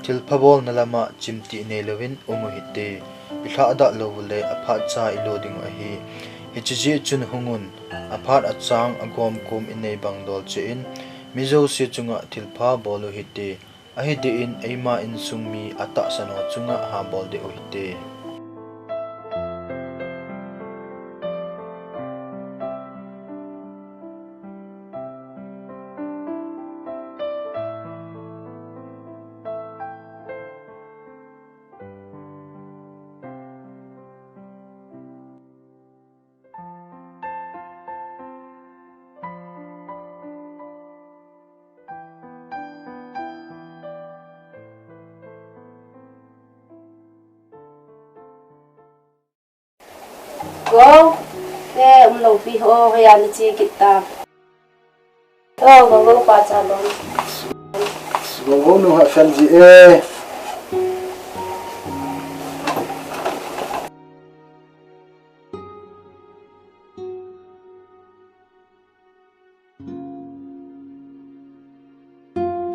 Thilphabol na lama chimti nelawin umuhite pitha ada lovule aphat cha iloding ahi hichiji chun hungun aphat achang agom kum inei bangdol chein mizo se chunga Thilphabol hite ahi de in eima in sungmi ata sano chunga ha bol de uhite Go, lâu phi ho hay là chi kita. Go pa cha lo. Go no ha fan ji e.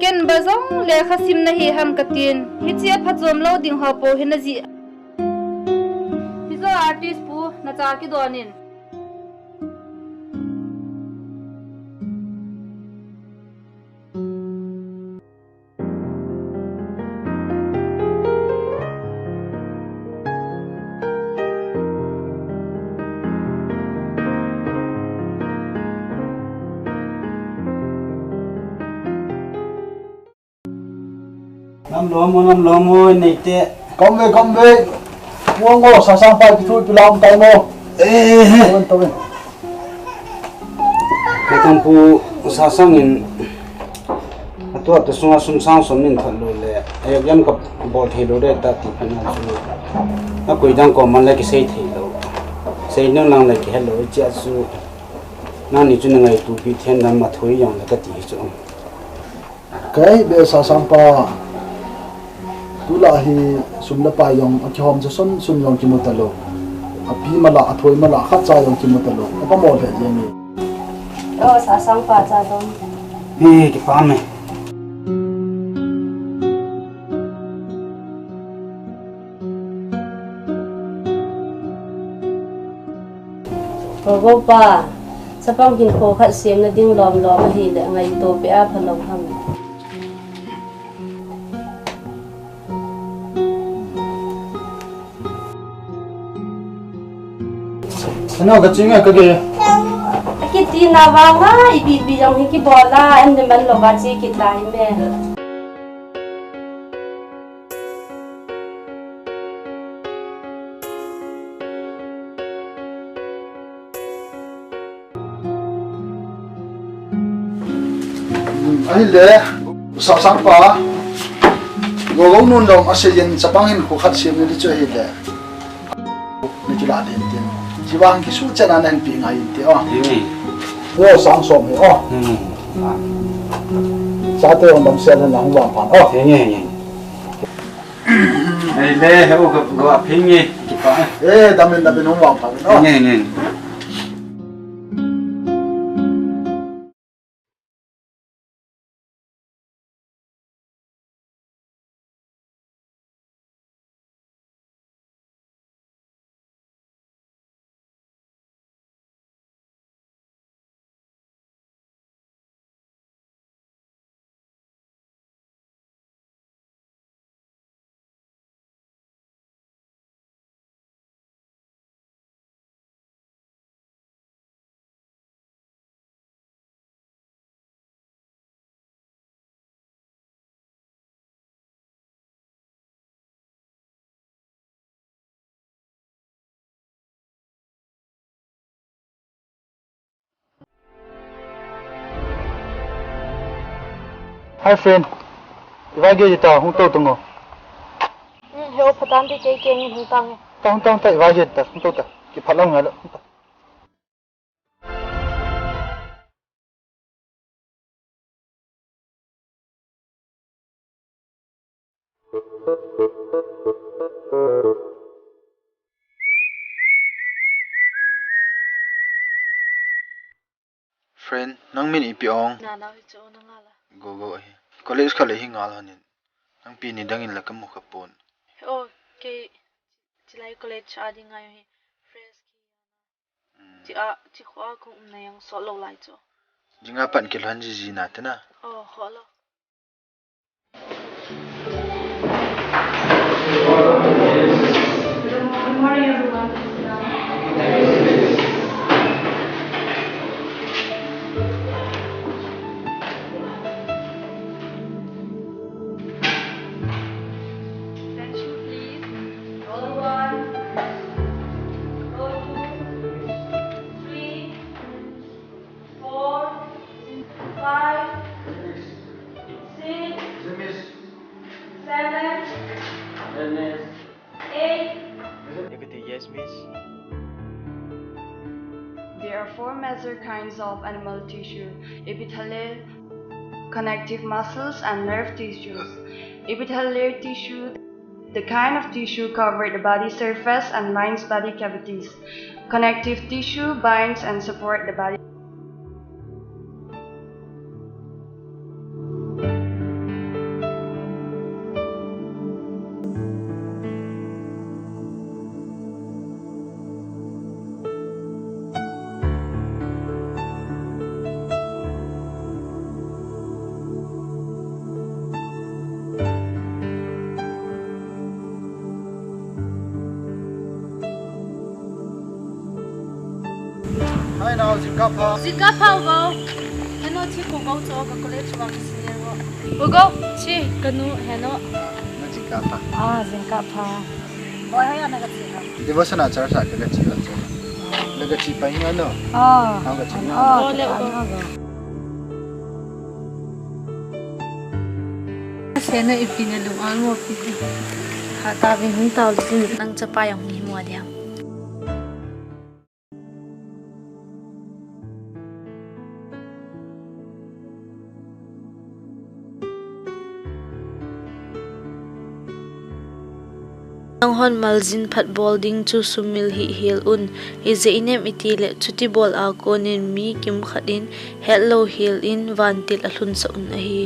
Ken bazong le khasim na hi ham katin hi chia phachom lo ding ha po hi na ji hizo artist pu na cha ki donin Nam lomo nei te Kom ve. Ngo sa sang pa ki thu pilam kai mo. Ton. ke tampu sasang in atwa te sunga sum sang som nin thalu le ayok yan ka bol thelo re ta ti phana su na koi dang ko man la ki sei thelo sei no lang la ki hello cha su na ni chu ngai tu pi then nam ma thoi yang la ka ti chu Kai be sa sang pa. Tulahi sumla pa yung akhom jason sum yung kimutalo. Api mala athoi mala khat cha yung kimutalo. Apa mo le yengi. Sa sang pa cha dom. ki pa me Go pa. Sa pang kin ko khat siam na ding lom hi le ngai to pe a phalong ham. Ano ka chinga ka ge. Kiti na ba nga ibi yang hi ki bola and man lo ba chi kita hi me. Ai le sa sang pa. Go nun dong asejen sapangin ko khat siam ni chu hi le. Ni chu la den tin. Jiwang ki su chana nan pi ngai ti o. Wo sang som hi o. Sa te on dom sel na hong wang pan o. ai le ho go phing ni ki pa Damin hong wang pan o. Hi friend, if I get it hung to tungo. Heo phatan ti ke ke ni tang. Tang tai wa hian ta to ta ki phalang ngalo friend nang min ipiong Na na hi chu na ngala. go hi college khale hi ngal hanin nang pi ni dangin lakam mu khapon Oh, ke chilai college adi ngai hi. Fresh ki. Chi khwa ku na yang so lo lai chu. jinga pan ki lan ji na tana Oh, holo. Good morning, everyone. Attention, please. Roll 1, roll 2, 3, 4, 5, 6, 7, 8. yes miss There are four major kinds of animal tissue: epithelial, connective muscles, and nerve tissues. Epithelial tissue, the kind of tissue covering the body surface and lines body cavities. Connective tissue binds and supports the body. hi now jinga pa Zika pao heno chi ko go cho ka college wa senior wo go chi kanu heno na jinga pa Zinka pa. boy ha na ga chi ha devotion achar sa ka chi la cho na ga chi pa hinga no ha ga chi oh le go sena ipina lu an mo pi ha ta bi hun ta sin nang cha pa yang ni mo dia Ang hon maljin phat bolding chu sumil hi hil un ize inem itile chuti bol a konin mi kim khadin hello hil in vantil ahlun sa un a hi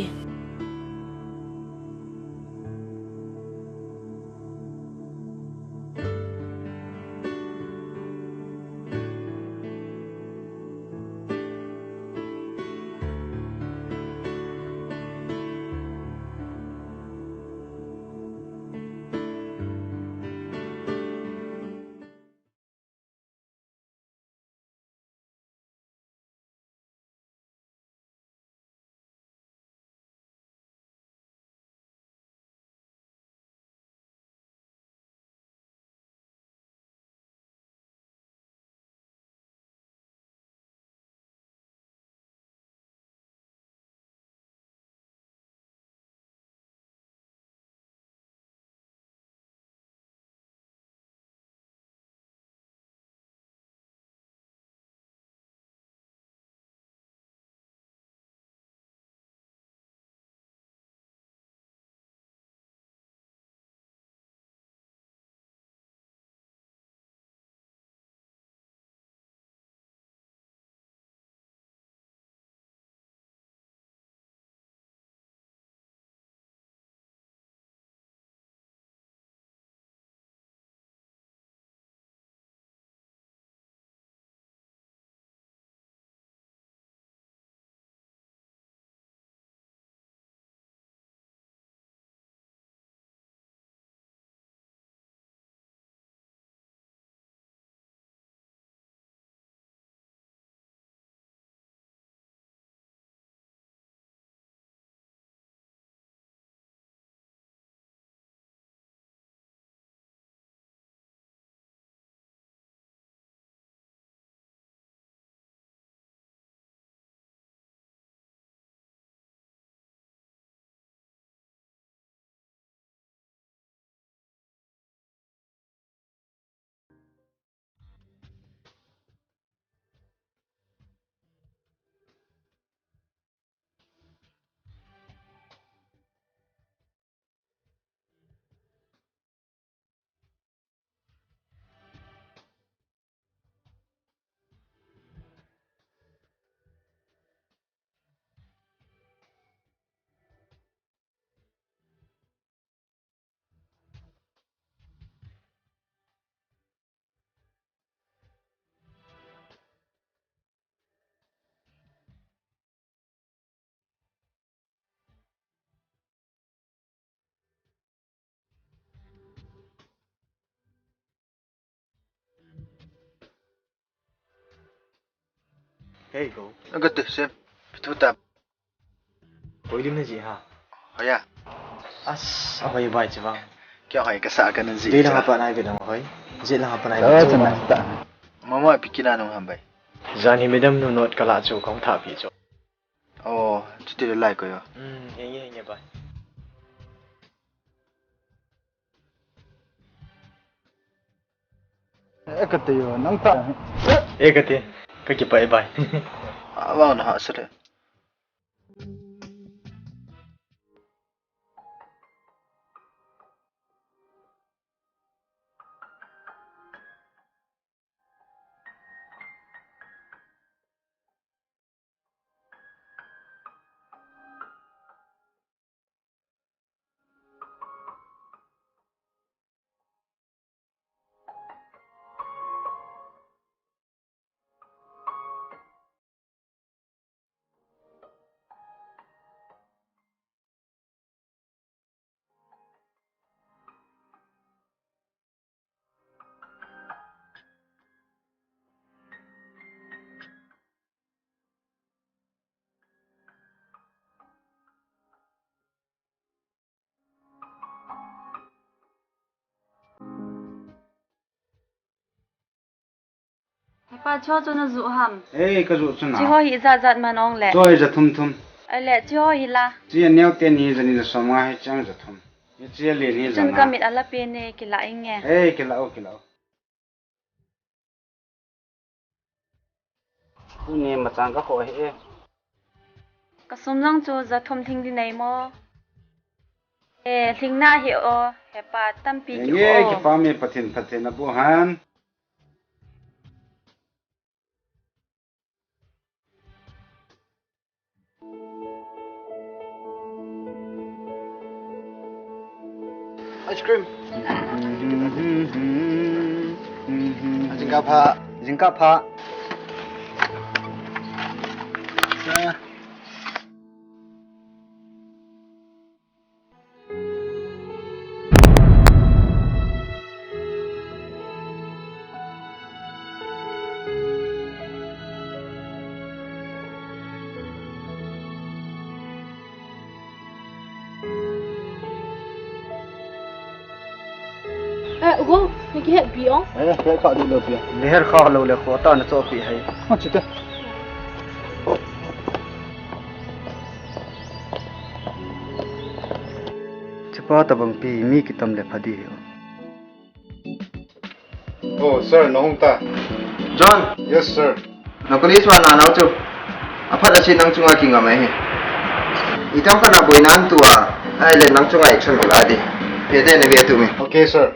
Hey go. Agad sem. Pituta. Poilim na ji ha. Hoya. As ahoy bai chawang. Kya hoy ka sa ka nan zi. Dei lang apa nai bidang hoy. Ji lang apa nai. Mama pikina nong hambai. Zani medam nu not kala chu kong tha pi chu. Oh, chuti de like ko yo. Ye bai. Ekate yo nang ta. Ekate. Kaki pai bai. Awang na ha sare. Pa cho na zu ham. Ê cái rượu chân Chi ho nào? hi za zat man ong le. Tôi giờ thum. Ale chi ho hi la. Chỉ nêu tên gì rồi là sao mà hay chẳng giờ thum. Chỉ liền gì Chun rồi ka mà. mit ala pe ne ki la inge. Ê cái lão. Tôi nghe mà chẳng có hỏi hết. Ka sum lang chu za thom thing di nei mo. E thing na hi o he pa tam pi ki Nghe o. cái phá mẹ pathin là bu han. Ice cream. Jingka pa. Sa. Ugong, nagi het biong. Ke ka di lo pia. Leher kha lo le kho ta na cho pi hai. Ha chite. Chapa ta bang pi mi ki tam le phadi hi. Oh, sir, nong ta. John, Yes, sir. na police man na chu. Aphat asin nang chunga kinga mai he. Itam ka na boinan tua. Ai le nang chunga action ko la di. Pede ne ve tu mi. Okay, sir.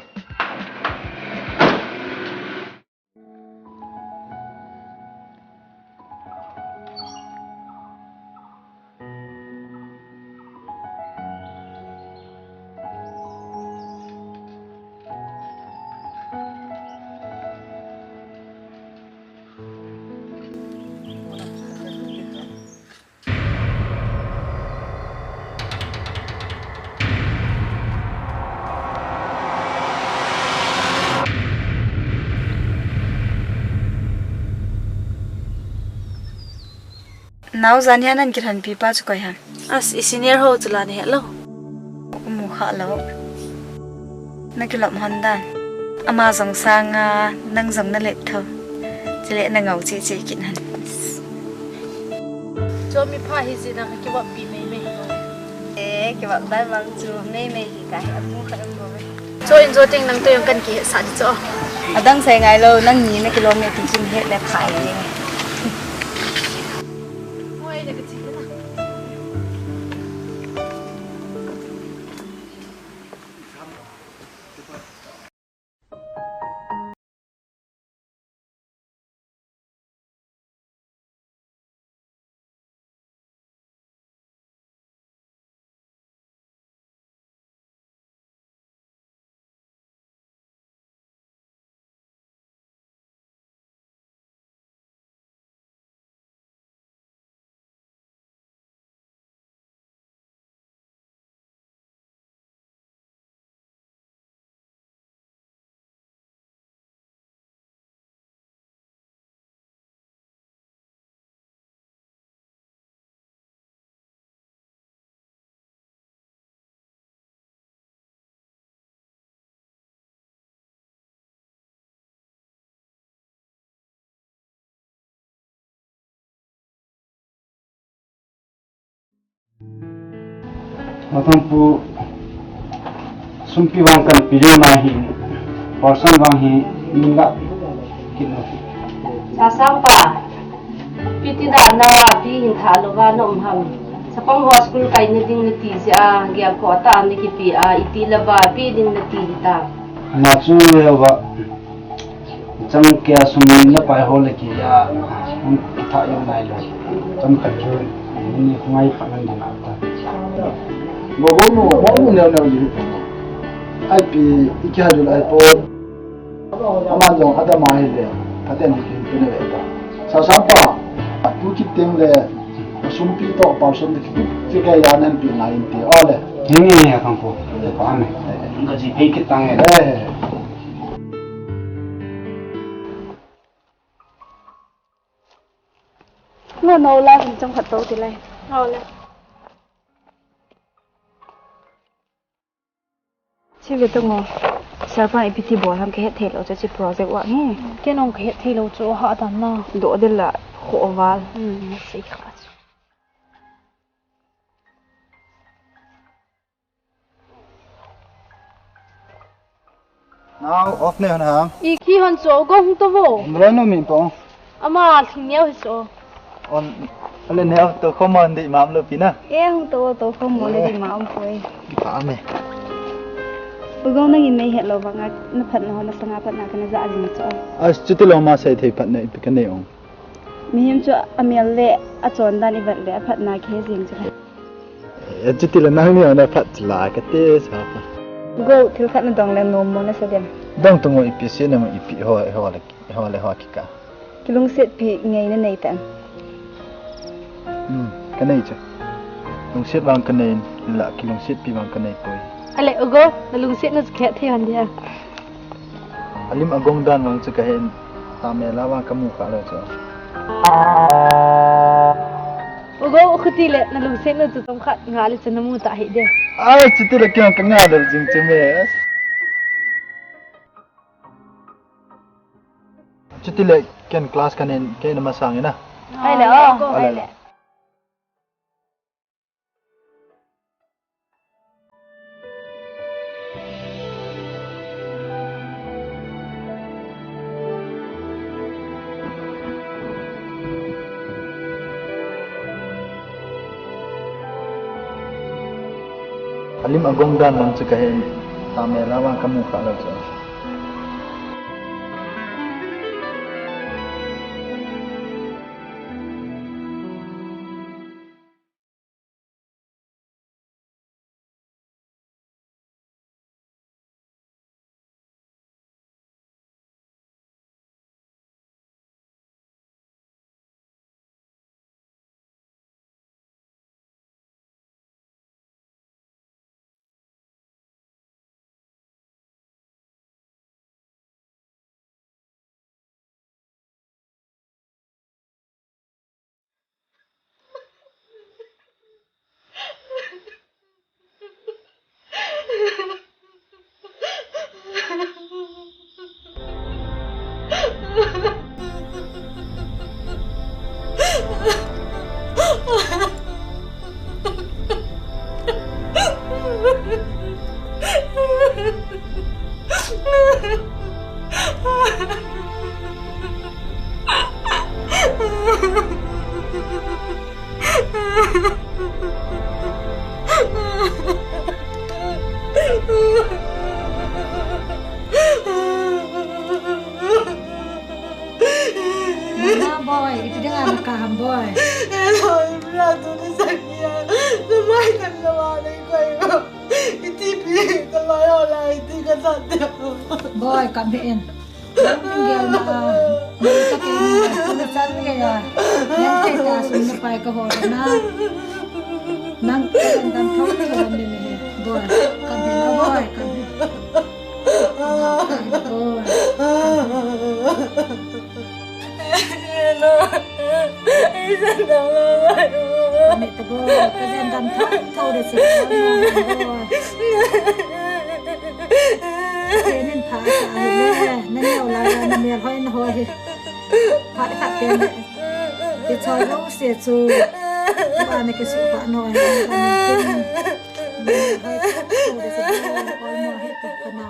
Now Zanya nan kiran pipa chu koi han. As isineer ho chula ni hello. Mu kha lo. Na kilom handan. Ama zong sanga nang zong na le tho. Chile na ngau che kin han. Cho mi pha hi ji na ki wa pi mai mai. Ke bak dai bang chu nei nei hi kai amu kha am me. Cho in zo ting nang to yung kan ki sa di cho. Adang sai ngai lo nang ni na kilometer tin he le khai ni. Moi de ka Matang pu sumpi bang kan pilih mahi person bang hi minga kino Sasang pa piti da na pi hin tha lo wa nom ham sapang ho school kai ni ding ni ti ja gya ko ta ni ki pi a iti la ba pi ding ni ti ta na chu le wa cham kya sumin la pai ho le ki ya tha yo nai lo cham kha chu ni ngai kha nang ding ta Bogono mo ne ne ai pi ikihadul ai po amazon ada mai le paten ki ne ta sa sa pa tu ki tem le sumpi to pa som de ki ga ya nan pi ngai ti ole ngi ya kan po le pa ne ga ji pe ki tang e Ngô nấu la hình trong hạt tấu thì này. Ngô lên. Chị về tôi ngồi. Sao phải bị bỏ làm cái hết thể lộ cho chị project quá nhỉ? Cái nông cái thì lâu chỗ họ tầm nào. Đổ đi là khổ vào. Sẽ khá. now off ne hang I khi hon chỗ có không to vô. mro no mi po Ama thình nhau hết chỗ. on lên neo tôi không mòn đi mám lơ pina Không tôi không muốn đi mà ông quay. phá mày Bữa nay nhìn này hết lâu vàng nó phật nó sang phật nó cái nó dạ gì cho. chú tôi lo mà sẽ thấy phát này cái này ông Mình cho amel lệ ở chỗ đó đi vật lệ phật nó cái gì chứ. chú tôi là năng nhiều nó phát lại cái tê sao Go til phật nó dong lên nôm nó sẽ đem. đông tung ngồi ipi xí này mà ipi hoa lại hoa kika Cái lông xịt bị ngày nó này tận. cái này chứ lông xếp bằng cái này là cái lông xếp pi bằng cái này thôi Ale ugo na lung sit na kaya thi han dia. alim agong dan mang chu kahen tamela wa kamu kha lo chu Ugo khuti le na lung sit na chu tom khat nga le chu namu ta hi de. ai chu ti la kyang ka nga dal jing chu me chu ti le ken class kanen ke na masang ina Ai le o. Ai le. alim agong dan mang chu kahen tamela wa kamu kha lo chu Boy, itu dia anak kaham boy. Hello, Ibrahim ni sakya. Sampai kan lawan ko. Iti pi kalau lah iti ka satya. Boy, kampiin. Yang tinggal na mereka kini tulisan kaya. Yang kita sudah pai ke hotel na. Nang dan kau dalam ini. Boy, kampiin boy, kampiin. Boy. Hello. Isa dalam ayo. Kami tu boy, kerja dan kau dah siap boy. Nên phá xã rồi nên nhiều là nên nhiều hơi nó hơi phá để phá tiền đấy cái chơi nó xịt chú và này cái sự phá nổi hai ko de se ol mo he to kana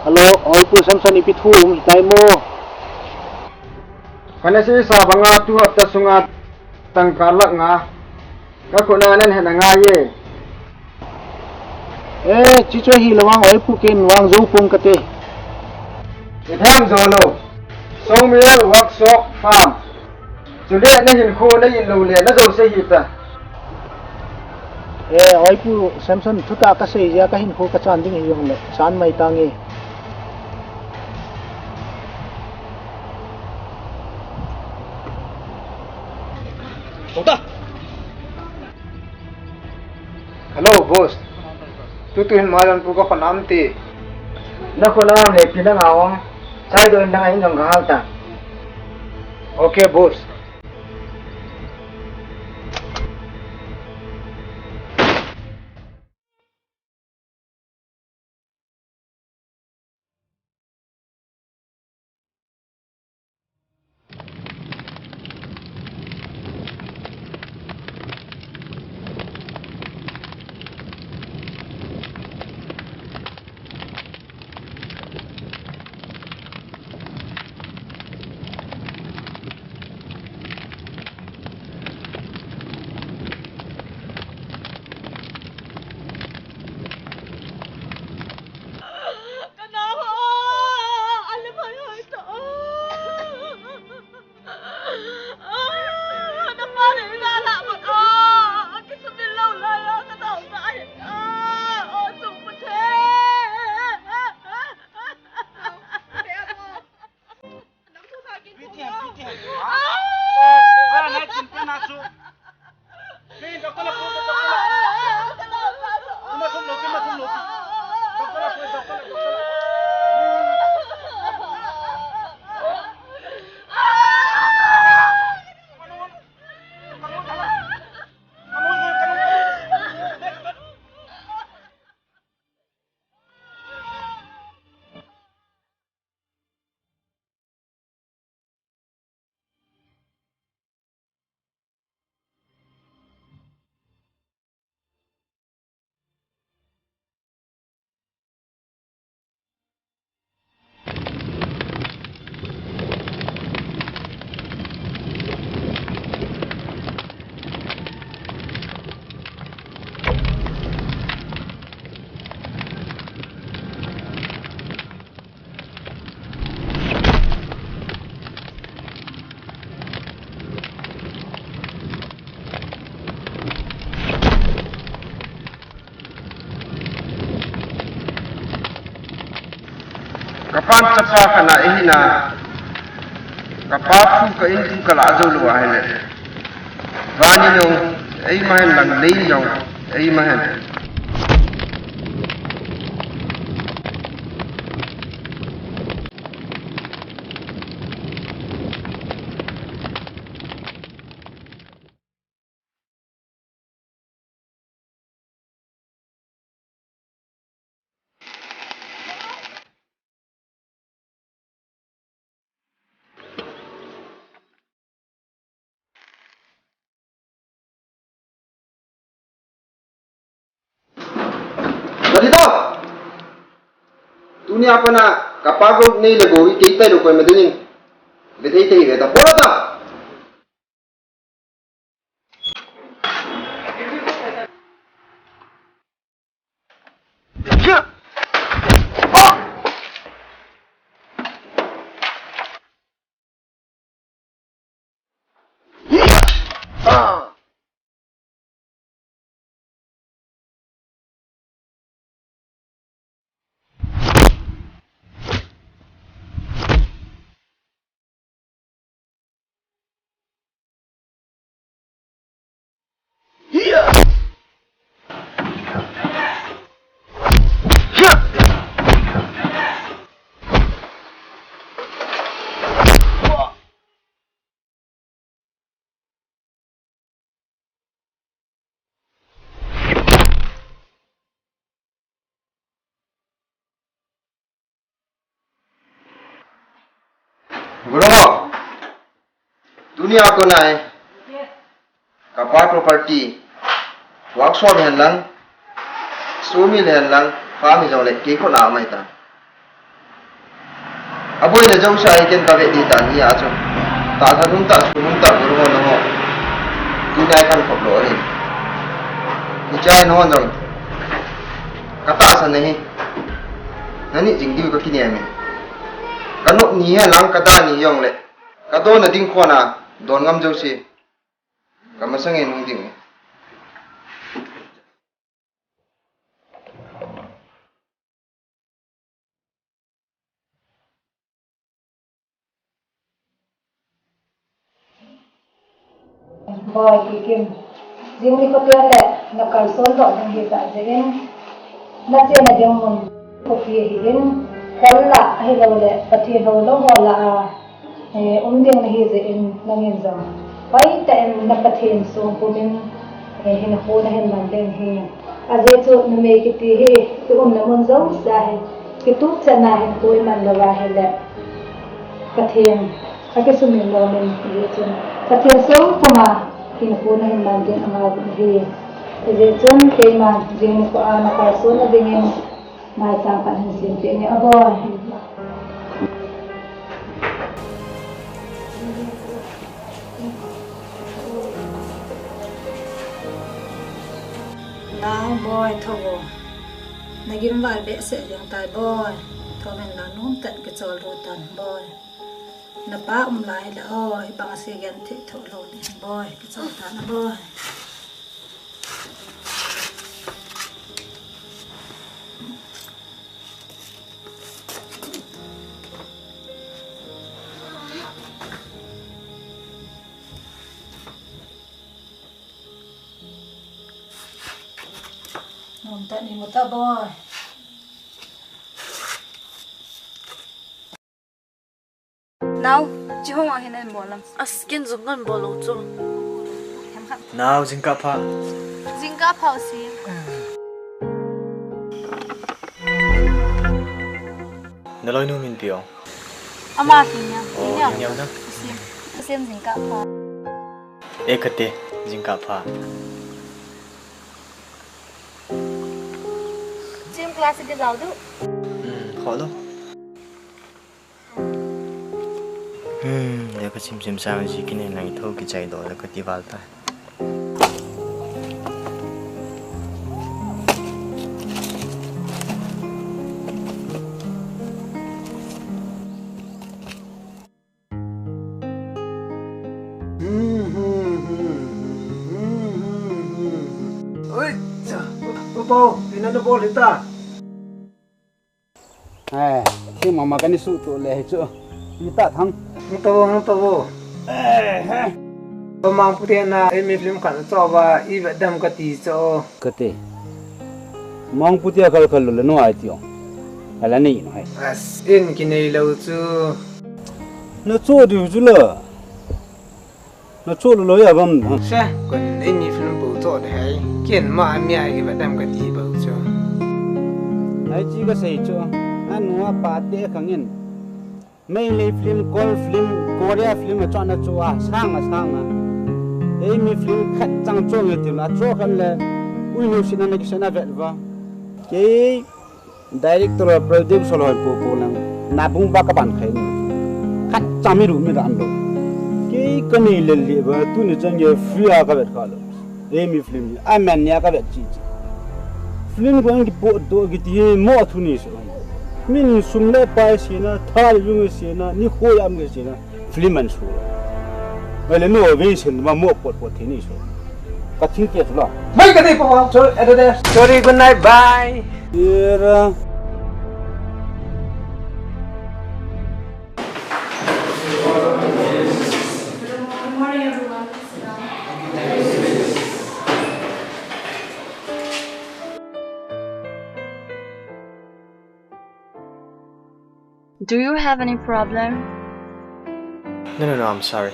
Halo, oi pu samsan ipithu hitai mo. Kana si sa banga tu ta sungat tangkalak nga. Ka kunanan hena nga ye. Chicho hi lawang oi pu ken wang zo pung kate. Ithang zolo. Sawmill workshop farm. Chule na hin khu na yin lo le na zo se hi ta. Oi pu samsan thuta ka sei ja ka hin khu ka chan ding hi yong le chan mai tangi. Hello boss. Tu hin malan pu ko nam ti. Na ko nam le pi na ngawang. Sai do na ngai ngam hal ta. Okay boss. Kapan sapa kana ihina kapapu ka intu kala azulu ahele vani no ei mahen lang lein no ei mahen Bari to. Dunia apa na kapago ni lagu kita lu kau medunin. Betul itu ya. Tapi apa? Bro, dunia ko na kapar property, workshop hen lang, sawmill hen lang, farm jong le ke ko na mai ta. Aboy na jong sa iken ka be di ta ni a chu. Ta thadum ta sumum ta bro no. Dunia kan khop lo ri. Ni chai no jong. Kata san ne hi. Nani jing di ko kini ame. Kanu ni he lang kata ni yong le kado na ding khona don ngam jo si kamasang en ding boy kikim jing ni patian le na kal son do jing hi ta jing na che na jing mun ko pi hi in kalla hi lo le pati ho lo ho la ding na hi je in nangin jong pai ta en na pathin so pumin hin ho na hen man den hi aje chu na me ki ti hi tu na mun zo sa hi ki tu chana hin koi man la wa he le pathin ka ke sumin lo men hi chu pathin so kuma hin ho na hen man den anga hi aje chun ke ma jing ko ana ka so na dingin mai sang pan hin sin te ni aboy now boy thobo nagim vai be se yang tai boy thomen na num tan ke chol ro tan boy na pa lai la oi bang se gan thi tho lo ni boy ke chol tan boy tak ni muta boy now jihong a hinan bolam Askin zungan bolo chu. Now jingka pha. jingka phau si Naloi nu min pio. ama kinya Oh, nyam na. sim jingka phau Ekate jingka pha. sim class ke जाऊ दो Kholo. Ya ka sim sim sa ji kine nai tho ki chai do la ka ti wal ta. Oi, Bo, ina na bol ita. Khi mà cái này sụt tụi lệ chưa đi ta thắng Không tao. Mang putih na em film kan coba iba dam kati so. kete mong putia kal kal le no ai tio ala ni no hai As in kini lau chu. no cho du ju le no cho lo ya bam Sa kon em film bu to de hai. Kian ma mi ai iba dam kati bu cho. ai chi ga sei cho an wa pa te khangin mainly film call film korea film cha na cho a sang ei mi film khat chang cho nge ti la cho kan le ui no sin na ki sana vet va cái director production hồi po lang nabung ba ka ban khay ni khat chami ru mi ram lo cái này lên li ba tu ni chang ye free a ka bet kha lo emi film ni a man ya ka bet chi film ko ngi po do gi ti mo thu ni so min sum le pa si na thal yu si na ni kho yam ge si na film an so ba le no vision ma mo pot pot thi ni so ka thing ke lo mai ka dei pa so sorry good night bye yeah. Do you have any problem? No, I'm sorry.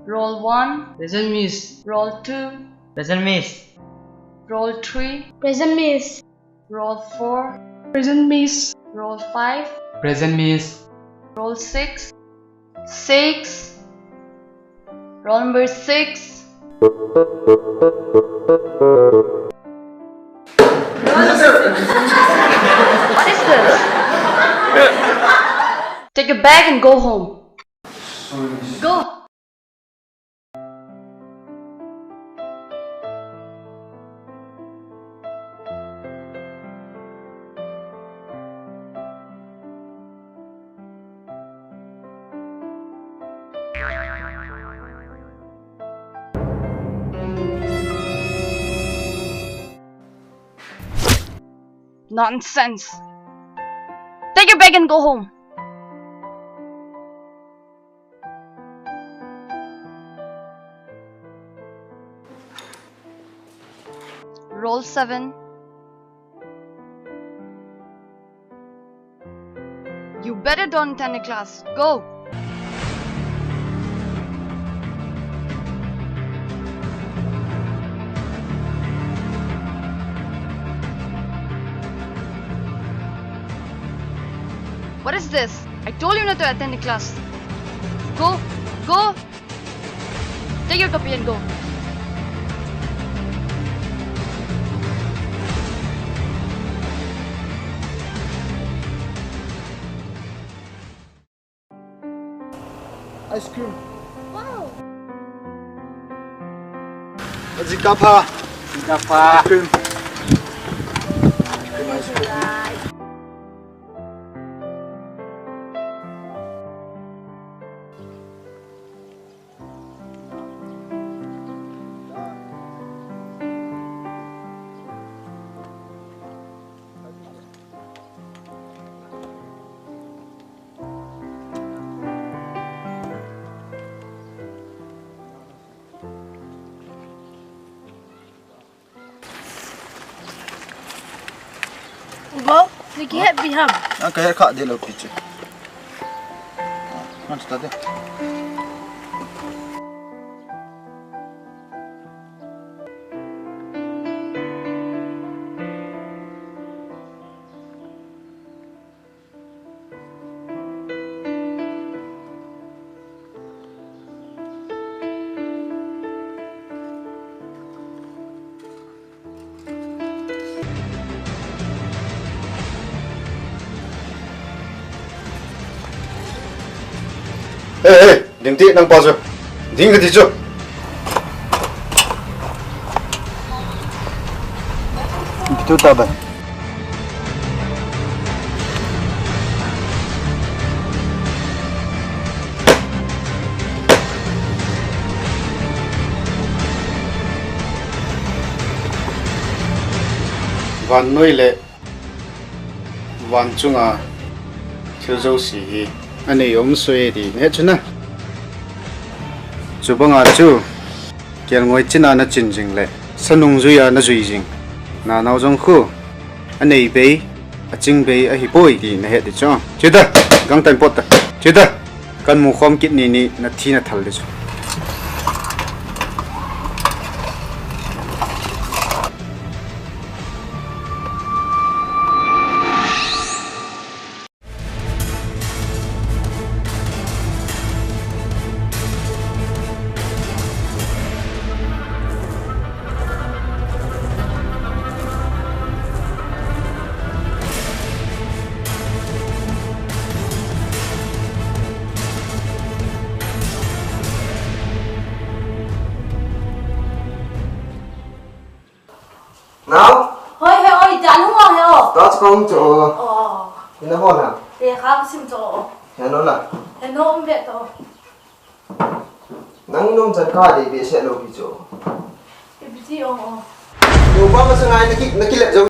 Roll 1. Present, miss. Roll 2. Present, miss. Roll 3. Present, miss. Roll 4. Present, miss. Roll 5. Present, miss. Roll 6. 6. Roll number 6. What is this? Take your bag and go home. Go. Nonsense. Take your bag and go home. Roll 7. You better don't attend a class. Go. What is this? I told you not to attend the class. Go. Go. Take your copy and go. Ice cream. Wow. Zikapa. Zikapa. Ice cream. Wow, lagi happy ham. Ang kaya ka di lo piche. Ano tadi? Hey, đừng tị đang bao giờ, đừng cái gì chứ? Itu taban. Van nuôi lệ, van chung à, thiếu dấu xỉ, anh ấy ôm xuôi đi hết chứ na. Chú bông à chú, kia ngồi trên nó chín chính lệ, sân nông duy à nó duy chính, na nào trong khu, anh ấy bé, chính bé ở hi bôi đi nó hết được cho, chứ ta, găng tay bớt ta, chứ ta, cần mua khom kít nè nó thi nó thල් được chứ. Nào. Hoi he oi jan huang he o. Đó con chỗ. Oh. Nó hôn à? Để khám sim cho. Hè nó là. He no om ve to. Nang nung chân ca đi bị sẽ lâu bị chỗ. Cái gì ông. Nhiều quá mà sang ai nó kịp